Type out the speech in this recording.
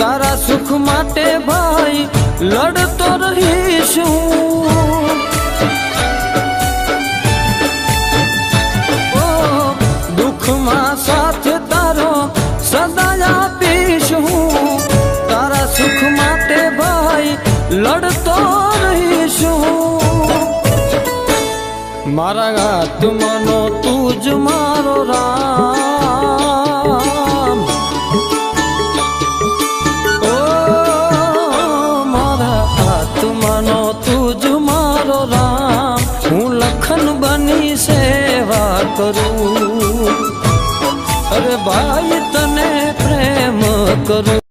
તારા સુખ માટે ભાઈ લડતો રહીશું। ઓ દુઃખમાં સાથ તારો સદા આપીશું। તારા સુખ માટે ભાઈ લડતો રહીશું। મારા આત્માનો તું જ મારો રામ। ઓ મારા આત્માનો તું જ મારો રામ। હું લખન બની સેવા કરું। અરે ભાઈ તને પ્રેમ કરું।